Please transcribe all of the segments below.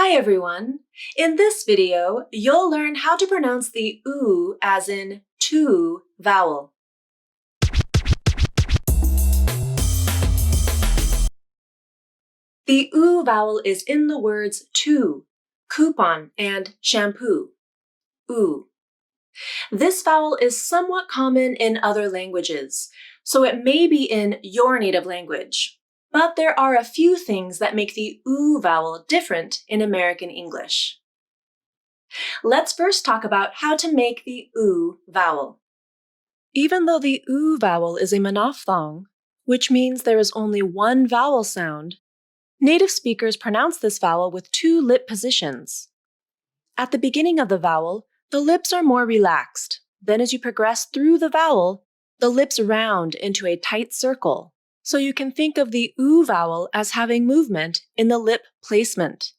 Hi everyone! In this video, you'll learn how to pronounce the oo as in to vowel. The oo vowel is in the words to, coupon, and shampoo. Oo. This vowel is somewhat common in other languages, so it may be in your native language. But there are a few things that make the oo vowel different in American English. Let's first talk about how to make the oo vowel. Even though the oo vowel is a monophthong, which means there is only one vowel sound, native speakers pronounce this vowel with two lip positions. At the beginning of the vowel, the lips are more relaxed. Then as you progress through the vowel, the lips round into a tight circle. So you can think of the oo vowel as having movement in the lip placement.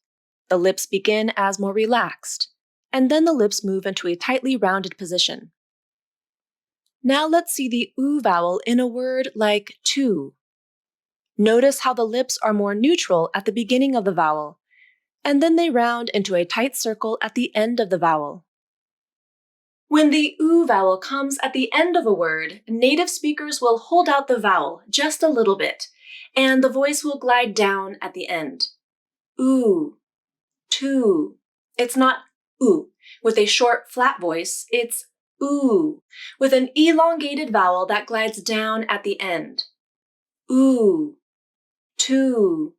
The lips begin as more relaxed, and then the lips move into a tightly rounded position. Now let's see the oo vowel in a word like to. Notice how the lips are more neutral at the beginning of the vowel, and then they round into a tight circle at the end of the vowel. When the oo vowel comes at the end of a word, native speakers will hold out the vowel just a little bit, and the voice will glide down at the end. Oo, to. It's not oo with a short, flat voice, it's oo with an elongated vowel that glides down at the end. Oo, to.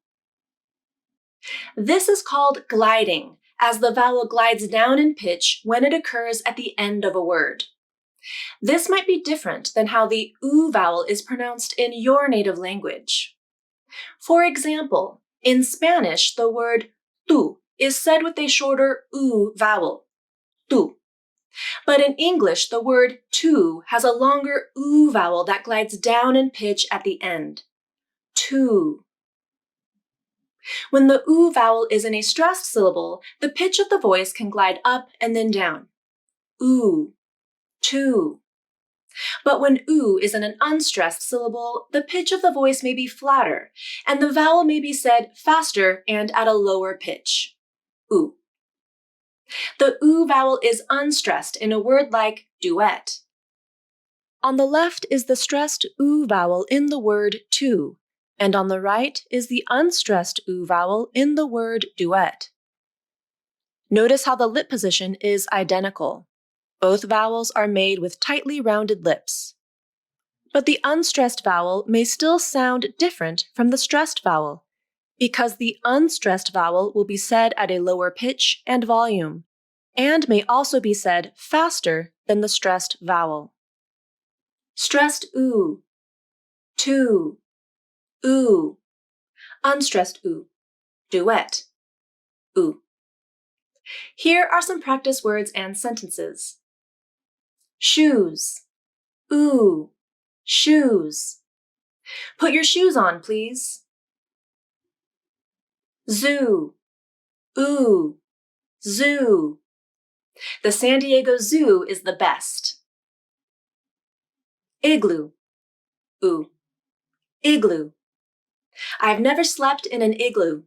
This is called gliding, as the vowel glides down in pitch when it occurs at the end of a word. This might be different than how the oo vowel is pronounced in your native language. For example, in Spanish, the word tú is said with a shorter oo vowel, tú. But in English, the word to has a longer oo vowel that glides down in pitch at the end. To. When the oo vowel is in a stressed syllable, the pitch of the voice can glide up and then down. Oo, to. But when oo is in an unstressed syllable, the pitch of the voice may be flatter, and the vowel may be said faster and at a lower pitch. Oo. The oo vowel is unstressed in a word like duet. On the left is the stressed oo vowel in the word to, and on the right is the unstressed oo vowel in the word duet. Notice how the lip position is identical. Both vowels are made with tightly rounded lips. But the unstressed vowel may still sound different from the stressed vowel, because the unstressed vowel will be said at a lower pitch and volume, and may also be said faster than the stressed vowel. Stressed oo, to, oo. Unstressed oo, duet, oo. Here are some practice words and sentences. Shoes, oo, shoes. Put your shoes on, please. Zoo, oo, zoo. The San Diego Zoo is the best. Igloo, oo, igloo. I've never slept in an igloo.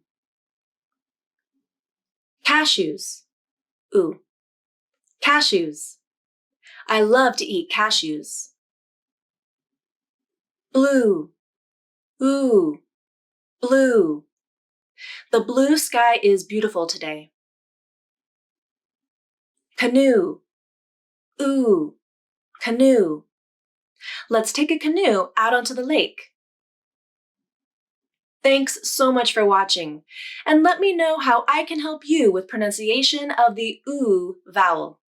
Cashews, oo, cashews. I love to eat cashews. Blue, oo, blue. The blue sky is beautiful today. Canoe, oo, canoe. Let's take a canoe out onto the lake. Thanks so much for watching, and let me know how I can help you with pronunciation of the oo vowel.